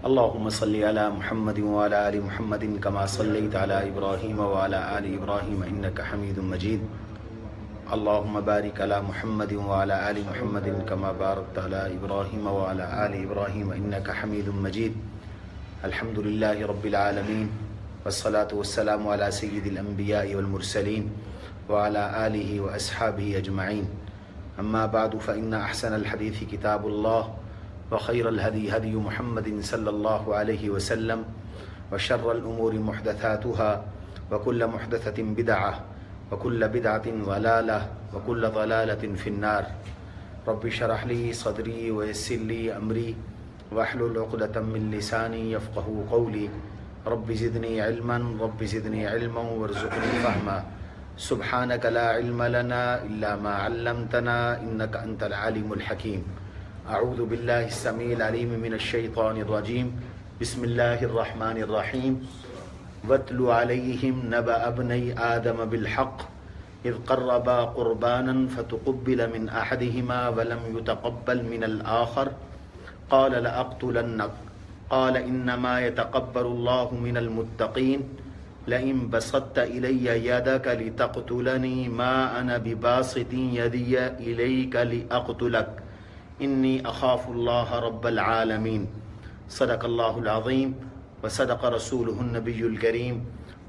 اللهم صل على محمد وعلى آل محمد كما صليت على إبراهيم وعلى آل إبراهيم إنك حميد مجيد. اللهم بارك على محمد وعلى آل محمد كما باركت على إبراهيم وعلى آل إبراهيم إنك حميد مجيد. الحمد لله رب العالمين والصلاة والسلام على سيد الأنبياء والمرسلين وعلى آله وأصحابه أجمعين. أما بعد فإن أحسن الحديث كتاب الله وخير الهدي هدي محمد صلى الله عليه وسلم وشر الأمور محدثاتها وكل محدثة بدعة وكل بدعة ضلالة وكل ضلالة في النار. رب اشرح لي صدري ويسر لي أمري واحلل عقدة من لساني يفقهوا قولي. رب زدني علما رب زدني علما وارزقني فهما. سبحانك لا علم لنا إلا ما علمتنا إنك أنت العليم الحكيم. أعوذ بالله السميع العليم من الشيطان الرجيم. بسم الله الرحمن الرحيم. واتل عليهم نبأ ابني آدم بالحق إذ قربا قربانا فتقبل من أحدهما ولم يتقبل من الآخر قال لأقتلنك قال إنما يتقبل الله من المتقين لئن بسطت إلي يدك لتقتلني ما أنا بباسط يدي إليك لأقتلك إني أخاف الله رب العالمين. صدق الله العظيم وصدق رسوله النبي الكريم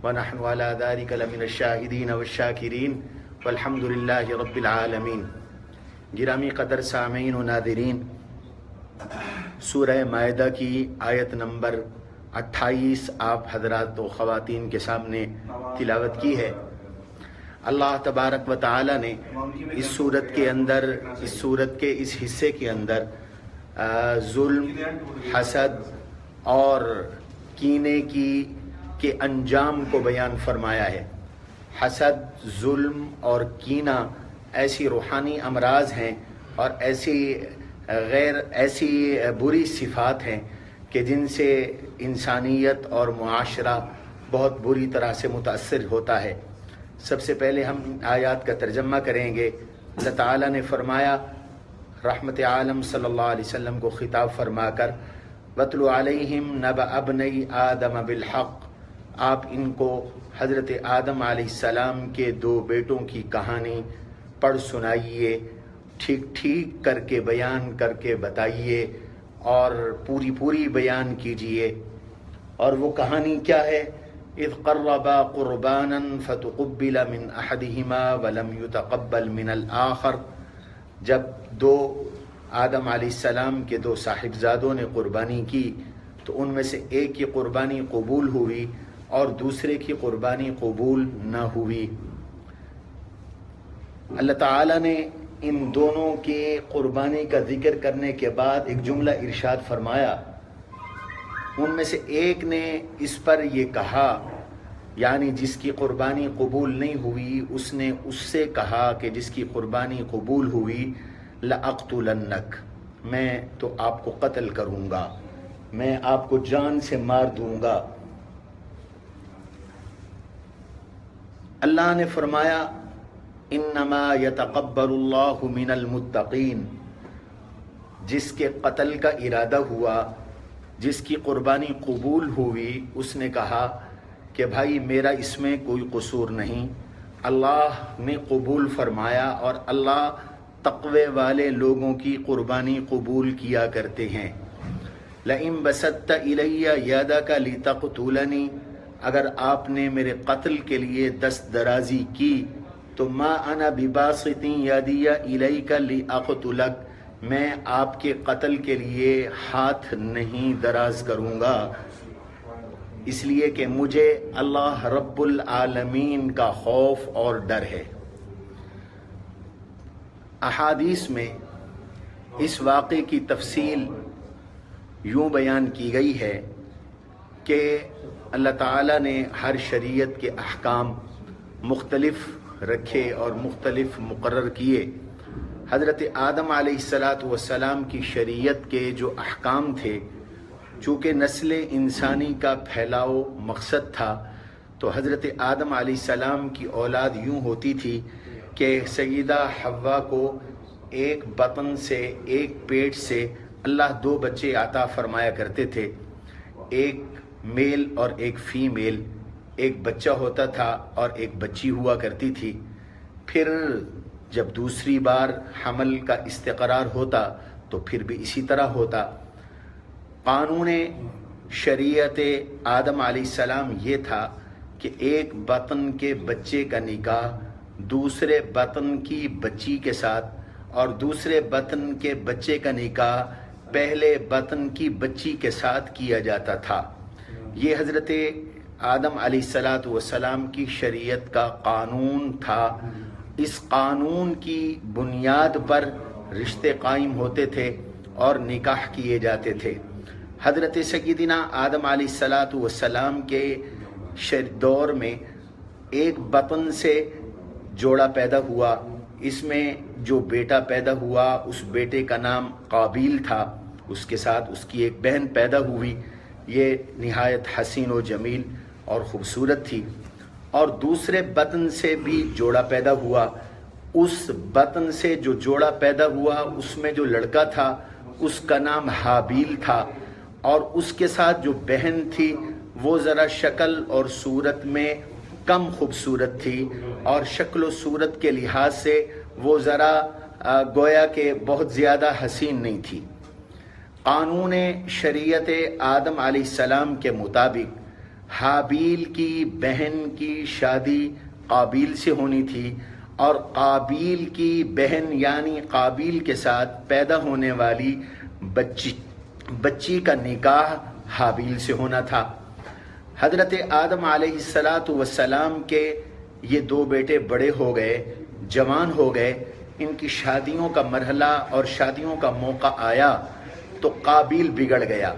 ونحن على ذلك لمن الشاهدين والشاكرين والحمد لله رب العالمين. گرامی قدر سامعین و ناظرین، سورہ مائدہ کی آیت نمبر 28 آپ حضرات و خواتین کے سامنے تلاوت کی ہے. اللہ تبارک و تعالی نے اس صورت کے اس حصے کے اندر ظلم، حسد اور کینے کے انجام کو بیان فرمایا ہے. حسد، ظلم اور کینہ ایسی روحانی امراض ہیں اور ایسی بری صفات ہیں کہ جن سے انسانیت اور معاشرہ بہت بری طرح سے متاثر ہوتا ہے. سب سے پہلے ہم آیات کا ترجمہ کریں گے. اللہ تعالیٰ نے فرمایا رحمت عالم صلی اللہ علیہ وسلم کو خطاب فرما کر وَاتْلُ عَلَيْهِمْ نَبَأَ ابْنَيْ آدَمَ بِالْحَقِّ، آپ ان کو حضرت آدم علیہ السلام کے 2 بیٹوں کی کہانی پڑھ سنائیے، ٹھیک ٹھیک کر کے بیان کر کے بتائیے اور پوری بیان کیجئے. اور وہ کہانی کیا ہے؟ اذ قربا قربانا فتقبل من احدهما ولم يتقبل من الآخر، جب 2 آدم علیہ السلام کے 2 صاحبزادوں نے قربانی کی تو ان میں سے ایک کی قربانی قبول ہوئی اور دوسرے کی قربانی قبول نہ ہوئی. اللہ تعالیٰ نے ان دونوں کی قربانی کا ذکر کرنے کے بعد ایک جملہ ارشاد فرمایا. ان میں سے ایک نے اس پر یہ کہا، یعنی جس کی قربانی قبول نہیں ہوئی اس نے اس سے کہا کہ جس کی قربانی قبول ہوئی لَأَقْتُلَنَّكَ، میں تو آپ کو قتل کروں گا، میں آپ کو جان سے مار دوں گا. اللہ نے فرمایا انما يتقبل اللہ من المتقین، جس کے قتل کا ارادہ ہوا، جس کی قربانی قبول ہوئی، اس نے کہا کہ بھائی میرا اس میں کوئی قصور نہیں، اللہ نے قبول فرمایا اور اللہ تقوی والے لوگوں کی قربانی قبول کیا کرتے ہیں. لئن بسطت الی یدک لتقتلنی، اگر آپ نے میرے قتل کے لیے دست درازی کی تو ما انا بباسط یدی الیک لاقتلک، میں آپ کے قتل کے لیے ہاتھ نہیں دراز کروں گا، اس لیے کہ مجھے اللہ رب العالمین کا خوف اور ڈر ہے. احادیث میں اس واقعے کی تفصیل یوں بیان کی گئی ہے کہ اللہ تعالیٰ نے ہر شریعت کے احکام مختلف رکھے اور مختلف مقرر کیے. حضرت آدم علیہ السلام کی شریعت کے جو احکام تھے، چونکہ نسل انسانی کا پھیلاؤ مقصد تھا تو حضرت آدم علیہ السلام کی اولاد یوں ہوتی تھی کہ سیدہ حوا کو ایک بطن سے، ایک پیٹ سے اللہ 2 بچے عطا فرمایا کرتے تھے. ایک میل اور ایک فیمیل، ایک بچہ ہوتا تھا اور ایک بچی ہوا کرتی تھی۔ پھر جب دوسری بار حمل کا استقرار ہوتا تو پھر بھی اسی طرح ہوتا۔ قانون شریعت آدم علیہ السلام یہ تھا کہ ایک بطن کے بچے کا نکاح دوسرے بطن کی بچی کے ساتھ اور دوسرے بطن کے بچے کا نکاح پہلے بطن کی بچی کے ساتھ کیا جاتا تھا۔ یہ حضرت آدم علیہ السلام کی شریعت کا قانون تھا۔ اس قانون کی بنیاد پر رشتے قائم ہوتے تھے اور نکاح کیے جاتے تھے۔ حضرت سیدنا آدم علیہ السلام کے دور میں ایک بطن سے جوڑا پیدا ہوا، اس میں جو بیٹا پیدا ہوا اس بیٹے کا نام قابیل تھا، اس کے ساتھ اس کی ایک بہن پیدا ہوئی، یہ نہایت حسین و جمیل اور خوبصورت تھی۔ اور دوسرے بطن سے بھی جوڑا پیدا ہوا، اس بطن سے جو جوڑا پیدا ہوا اس میں جو لڑکا تھا اس کا نام حابیل تھا، اور اس کے ساتھ جو بہن تھی وہ ذرا شکل اور صورت میں کم خوبصورت تھی، اور شکل و صورت کے لحاظ سے وہ ذرا گویا کہ بہت زیادہ حسین نہیں تھی۔ قانون شریعت آدم علیہ السلام کے مطابق حابیل کی بہن کی شادی قابیل سے ہونی تھی، اور قابیل کی بہن یعنی قابیل کے ساتھ پیدا ہونے والی بچی کا نکاح حابیل سے ہونا تھا۔ حضرت آدم علیہ السلام کے یہ دو بیٹے بڑے ہو گئے، جوان ہو گئے، ان کی شادیوں کا مرحلہ اور شادیوں کا موقع آیا تو قابیل بگڑ گیا۔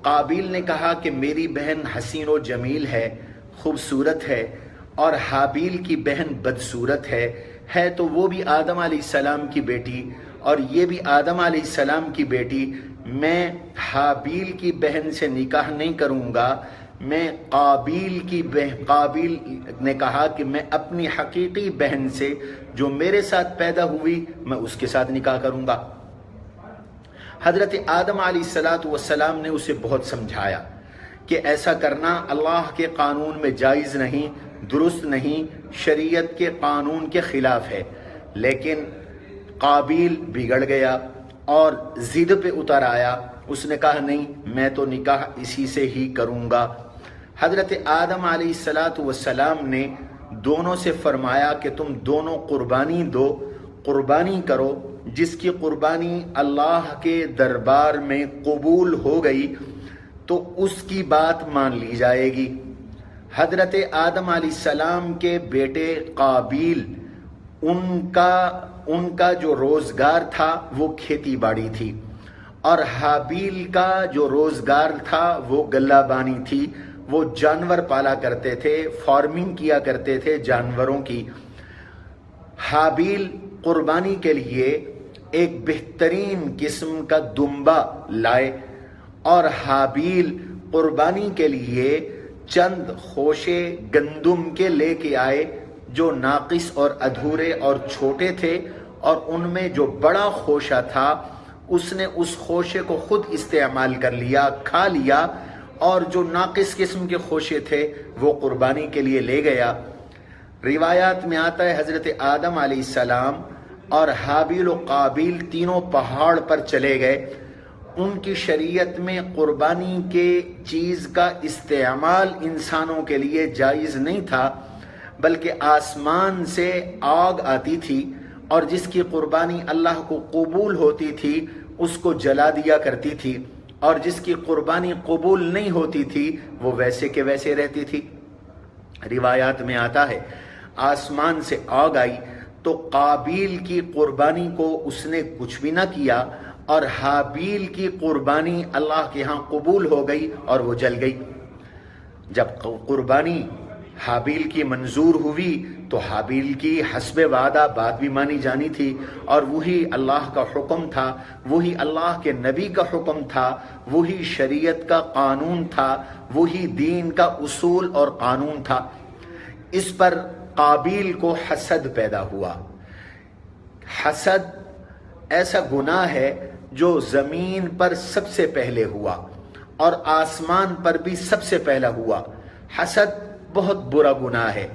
قابیل نے کہا کہ میری بہن حسین و جمیل ہے، خوبصورت ہے، اور حابیل کی بہن بدصورت ہے تو وہ بھی آدم علیہ السلام کی بیٹی اور یہ بھی آدم علیہ السلام کی بیٹی، میں حابیل کی بہن سے نکاح نہیں کروں گا، میں قابیل نے کہا کہ میں اپنی حقیقی بہن سے جو میرے ساتھ پیدا ہوئی میں اس کے ساتھ نکاح کروں گا۔ حضرت آدم علیہ السلام نے اسے بہت سمجھایا کہ ایسا کرنا اللہ کے قانون میں جائز نہیں، درست نہیں، شریعت کے قانون کے خلاف ہے، لیکن قابیل بگڑ گیا اور ضد پہ اتر آیا، اس نے کہا نہیں میں تو نکاح اسی سے ہی کروں گا۔ حضرت آدم علیہ السلام نے دونوں سے فرمایا کہ تم دونوں قربانی کرو، جس کی قربانی اللہ کے دربار میں قبول ہو گئی تو اس کی بات مان لی جائے گی۔ حضرت آدم علیہ السلام کے بیٹے قابیل ان کا جو روزگار تھا وہ کھیتی باڑی تھی، اور حابیل کا جو روزگار تھا وہ غلہ بانی تھی، وہ جانور پالا کرتے تھے، فارمنگ کیا کرتے تھے جانوروں کی۔ حابیل قربانی کے لیے ایک بہترین قسم کا دمبا لائے، اور حابیل قربانی کے لیے چند خوشے گندم کے لے کے آئے جو ناقص اور ادھورے اور چھوٹے تھے، اور ان میں جو بڑا خوشہ تھا اس نے اس خوشے کو خود استعمال کر لیا، کھا لیا، اور جو ناقص قسم کے خوشے تھے وہ قربانی کے لیے لے گیا۔ روایات میں آتا ہے حضرت آدم علیہ السلام اور حابیل و قابیل تینوں پہاڑ پر چلے گئے۔ ان کی شریعت میں قربانی کے چیز کا استعمال انسانوں کے لیے جائز نہیں تھا، بلکہ آسمان سے آگ آتی تھی اور جس کی قربانی اللہ کو قبول ہوتی تھی اس کو جلا دیا کرتی تھی، اور جس کی قربانی قبول نہیں ہوتی تھی وہ ویسے کے ویسے رہتی تھی۔ روایات میں آتا ہے آسمان سے آگ آئی تو قابیل کی قربانی کو اس نے کچھ بھی نہ کیا، اور حابیل کی قربانی اللہ کے ہاں قبول ہو گئی اور وہ جل گئی۔ جب قربانی حابیل کی منظور ہوئی تو حابیل کی حسب وعدہ بات بھی مانی جانی تھی، اور وہی اللہ کا حکم تھا، وہی اللہ کے نبی کا حکم تھا، وہی شریعت کا قانون تھا، وہی دین کا اصول اور قانون تھا۔ اس پر قابیل کو حسد پیدا ہوا۔ حسد ایسا گناہ ہے جو زمین پر سب سے پہلے ہوا، اور آسمان پر بھی سب سے پہلا ہوا۔ حسد بہت برا گناہ ہے۔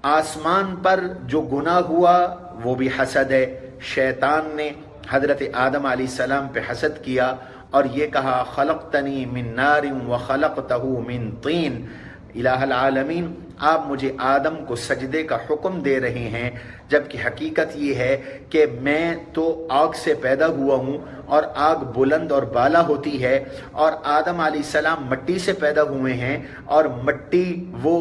آسمان پر جو گناہ ہوا وہ بھی حسد ہے۔ شیطان نے حضرت آدم علیہ السلام پہ حسد کیا اور یہ کہا خلقتنی من نار وخلقتہ من طین، الہ العالمین آپ مجھے آدم کو سجدے کا حکم دے رہے ہیں، جبکہ حقیقت یہ ہے کہ میں تو آگ سے پیدا ہوا ہوں اور آگ بلند اور بالا ہوتی ہے، اور آدم علیہ السلام مٹی سے پیدا ہوئے ہیں اور مٹی وہ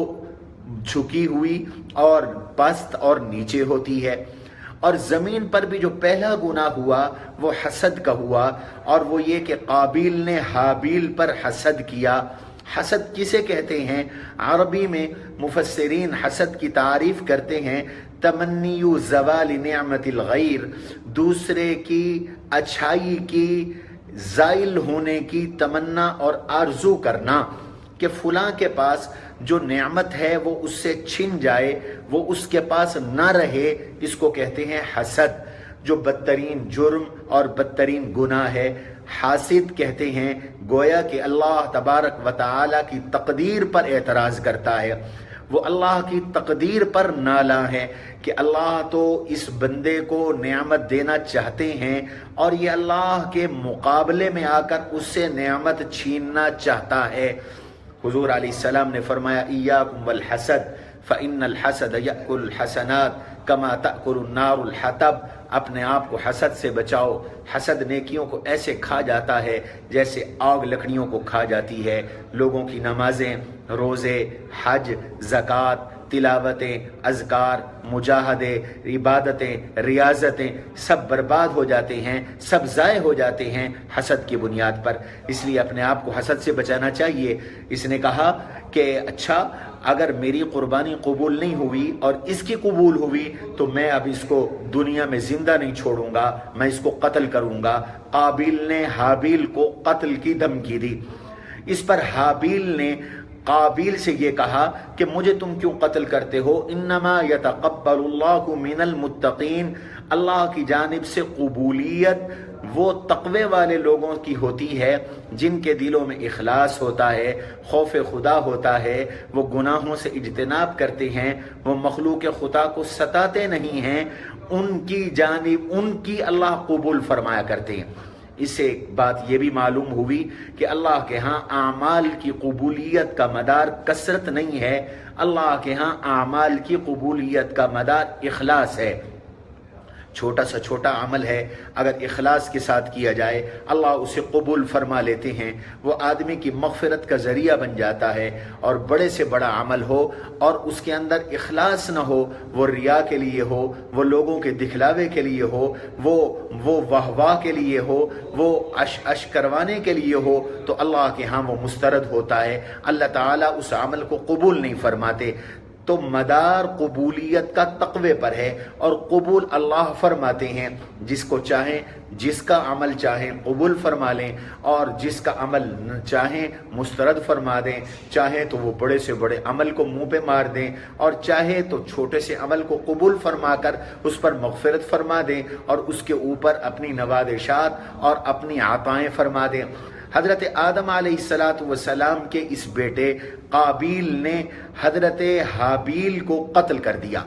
جھکی ہوئی اور پست اور نیچے ہوتی ہے۔ اور زمین پر بھی جو پہلا گناہ ہوا وہ حسد کا ہوا، اور وہ یہ کہ قابیل نے حابیل پر حسد کیا۔ حسد کسے کہتے ہیں؟ عربی میں مفسرین حسد کی تعریف کرتے ہیں تمنی زوال نعمت الغیر، دوسرے کی اچھائی کی زائل ہونے کی تمنا اور آرزو کرنا، کہ فلاں کے پاس جو نعمت ہے وہ اس سے چھن جائے، وہ اس کے پاس نہ رہے، اس کو کہتے ہیں حسد، جو بدترین جرم اور بدترین گناہ ہے۔ حاسد کہتے ہیں گویا کہ اللہ تبارک و تعالی کی تقدیر پر اعتراض کرتا ہے، وہ اللہ کی تقدیر پر نالاں ہے کہ اللہ تو اس بندے کو نعمت دینا چاہتے ہیں اور یہ اللہ کے مقابلے میں آ کر اس سے نعمت چھیننا چاہتا ہے۔ حضور علیہ السلام نے فرمایا ایاکم والحسد فإن الحسد یأکل الحسنات کما تأکل النار الحطب، اپنے آپ کو حسد سے بچاؤ، حسد نیکیوں کو ایسے کھا جاتا ہے جیسے آگ لکڑیوں کو کھا جاتی ہے۔ لوگوں کی نمازیں، روزے، حج، زکوٰۃ، تلاوتیں، اذکار، مجاہدے، عبادتیں، ریاضتیں سب برباد ہو جاتے ہیں، سب ضائع ہو جاتے ہیں حسد کی بنیاد پر۔ اس لیے اپنے آپ کو حسد سے بچانا چاہیے۔ اس نے کہا کہ اچھا اگر میری قربانی قبول نہیں ہوئی اور اس کی قبول ہوئی تو میں اب اس کو دنیا میں زندہ نہیں چھوڑوں گا، میں اس کو قتل کروں گا۔ قابیل نے حابیل کو قتل کی دھمکی دی۔ اس پر حابیل نے قابیل سے یہ کہا کہ مجھے تم کیوں قتل کرتے ہو؟ انما یتقبل اللہ من المتقین، اللہ کی جانب سے قبولیت وہ تقوی والے لوگوں کی ہوتی ہے جن کے دلوں میں اخلاص ہوتا ہے، خوف خدا ہوتا ہے، وہ گناہوں سے اجتناب کرتے ہیں، وہ مخلوق خدا کو ستاتے نہیں ہیں، ان کی جانب ان کی اللہ قبول فرمایا کرتے ہیں۔ اس سے ایک بات یہ بھی معلوم ہوئی کہ اللہ کے ہاں اعمال کی قبولیت کا مدار کثرت نہیں ہے، اللہ کے ہاں اعمال کی قبولیت کا مدار اخلاص ہے۔ چھوٹا سا چھوٹا عمل ہے، اگر اخلاص کے ساتھ کیا جائے اللہ اسے قبول فرما لیتے ہیں، وہ آدمی کی مغفرت کا ذریعہ بن جاتا ہے۔ اور بڑے سے بڑا عمل ہو اور اس کے اندر اخلاص نہ ہو، وہ ریا کے لیے ہو، وہ لوگوں کے دکھلاوے کے لیے ہو، وہ واہ واہ کے لیے ہو، وہ اش کروانے کے لیے ہو، تو اللہ کے ہاں وہ مسترد ہوتا ہے، اللہ تعالیٰ اس عمل کو قبول نہیں فرماتے۔ تو مدار قبولیت کا تقوی پر ہے، اور قبول اللہ فرماتے ہیں، جس کو چاہیں، جس کا عمل چاہیں قبول فرما لیں، اور جس کا عمل چاہیں مسترد فرما دیں، چاہیں تو وہ بڑے سے بڑے عمل کو منہ پہ مار دیں، اور چاہے تو چھوٹے سے عمل کو قبول فرما کر اس پر مغفرت فرما دیں اور اس کے اوپر اپنی نوازشات اور اپنی عطائیں فرما دیں۔ حضرت آدم علیہ السلام کے اس بیٹے قابیل نے حضرت حابیل کو قتل کر دیا۔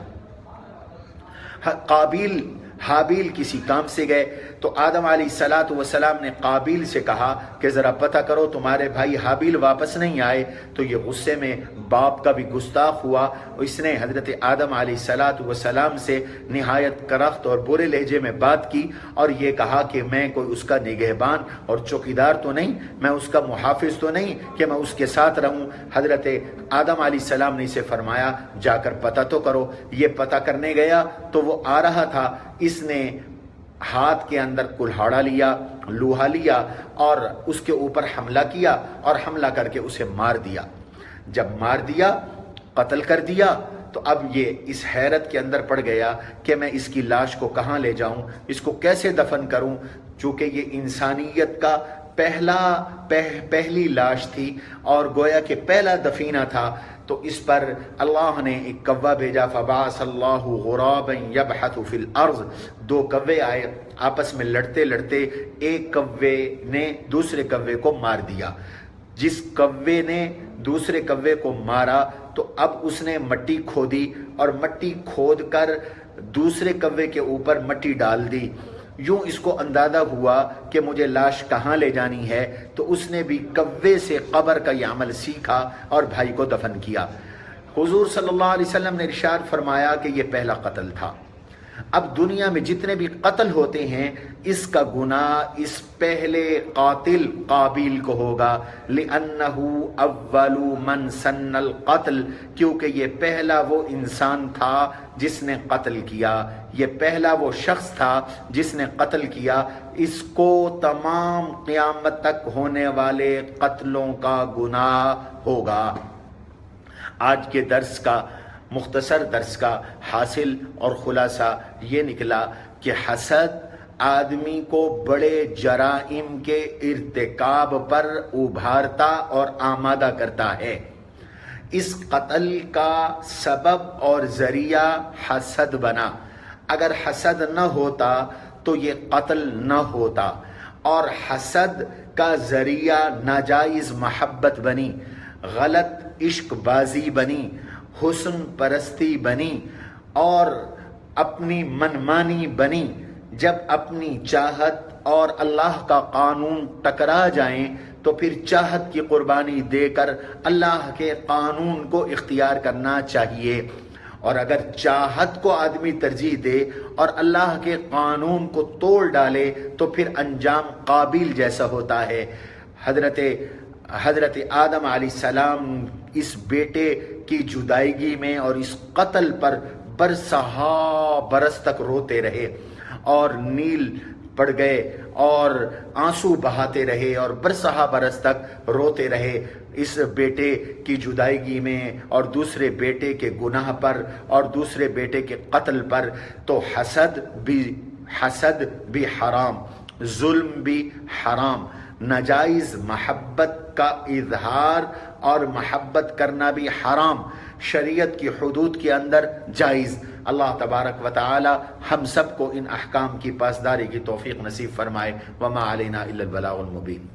حابیل کسی کام سے گئے تو آدم علیہ السلام نے قابیل سے کہا کہ ذرا پتہ کرو تمہارے بھائی حابیل واپس نہیں آئے، تو یہ غصے میں باپ کا بھی گستاخ ہوا، اس نے حضرت آدم علیہ السلام سے نہایت کرخت اور برے لہجے میں بات کی اور یہ کہا کہ میں کوئی اس کا نگہبان اور چوکیدار تو نہیں، میں اس کا محافظ تو نہیں کہ میں اس کے ساتھ رہوں۔ حضرت آدم علیہ السلام نے اسے فرمایا جا کر پتہ تو کرو۔ یہ پتہ کرنے گیا تو وہ آ رہا تھا، اس نے ہاتھ کے اندر کلہاڑا لیا، لوہا لیا اور اس کے اوپر حملہ کیا اور حملہ کر کے اسے مار دیا۔ جب مار دیا، قتل کر دیا، تو اب یہ اس حیرت کے اندر پڑ گیا کہ میں اس کی لاش کو کہاں لے جاؤں، اس کو کیسے دفن کروں، چونکہ یہ انسانیت کا پہلی لاش تھی اور گویا کہ پہلا دفینہ تھا، تو تو اس پر اللہ نے ایک کوا بھیجا، فبعث اللہ غرابا یبحث فی الارض، دو کوے آئے آپس میں لڑتے لڑتے، ایک کوے نے دوسرے کوے کو مار دیا۔ جس کوے نے دوسرے کوے کو مارا تو اب اس نے مٹی کھودی اور مٹی کھود کر دوسرے کوے کے اوپر مٹی ڈال دی۔ یوں اس کو اندازہ ہوا کہ مجھے لاش کہاں لے جانی ہے، تو اس نے بھی کوے سے قبر کا یہ عمل سیکھا اور بھائی کو دفن کیا۔ حضور صلی اللہ علیہ وسلم نے ارشاد فرمایا کہ یہ پہلا قتل تھا۔ اب دنیا میں جتنے بھی قتل ہوتے ہیں اس کا گناہ اس پہلے قاتل قابیل کو ہوگا، لِأَنَّهُ أَوَّلُ مَنْ سَنَّ الْقَتْلِ، کیونکہ یہ پہلا وہ انسان تھا جس نے قتل کیا، یہ پہلا وہ شخص تھا جس نے قتل کیا۔ اس کو تمام قیامت تک ہونے والے قتلوں کا گناہ ہوگا۔ آج کے درس کا مختصر درس کا حاصل اور خلاصہ یہ نکلا کہ حسد آدمی کو بڑے جرائم کے ارتکاب پر ابھارتا اور آمادہ کرتا ہے۔ اس قتل کا سبب اور ذریعہ حسد بنا، اگر حسد نہ ہوتا تو یہ قتل نہ ہوتا، اور حسد کا ذریعہ ناجائز محبت بنی، غلط عشق بازی بنی، حسن پرستی بنی اور اپنی منمانی بنی۔ جب اپنی چاہت اور اللہ کا قانون ٹکرا جائیں تو پھر چاہت کی قربانی دے کر اللہ کے قانون کو اختیار کرنا چاہیے، اور اگر چاہت کو آدمی ترجیح دے اور اللہ کے قانون کو توڑ ڈالے تو پھر انجام قابیل جیسا ہوتا ہے۔ حضرت آدم علیہ السلام اس بیٹے کی جدائیگی میں اور اس قتل پر برسہا برس تک روتے رہے، اور نیل پڑ گئے اور آنسو بہاتے رہے اور برسہا برس تک روتے رہے اس بیٹے کی جدائیگی میں اور دوسرے بیٹے کے گناہ پر اور دوسرے بیٹے کے قتل پر۔ تو حسد بھی حرام، ظلم بھی حرام، ناجائز محبت کا اظہار اور محبت کرنا بھی حرام، شریعت کی حدود کے اندر جائز۔ اللہ تبارک و تعالی ہم سب کو ان احکام کی پاسداری کی توفیق نصیب فرمائے۔ وما علینا الا البلاغ المبین۔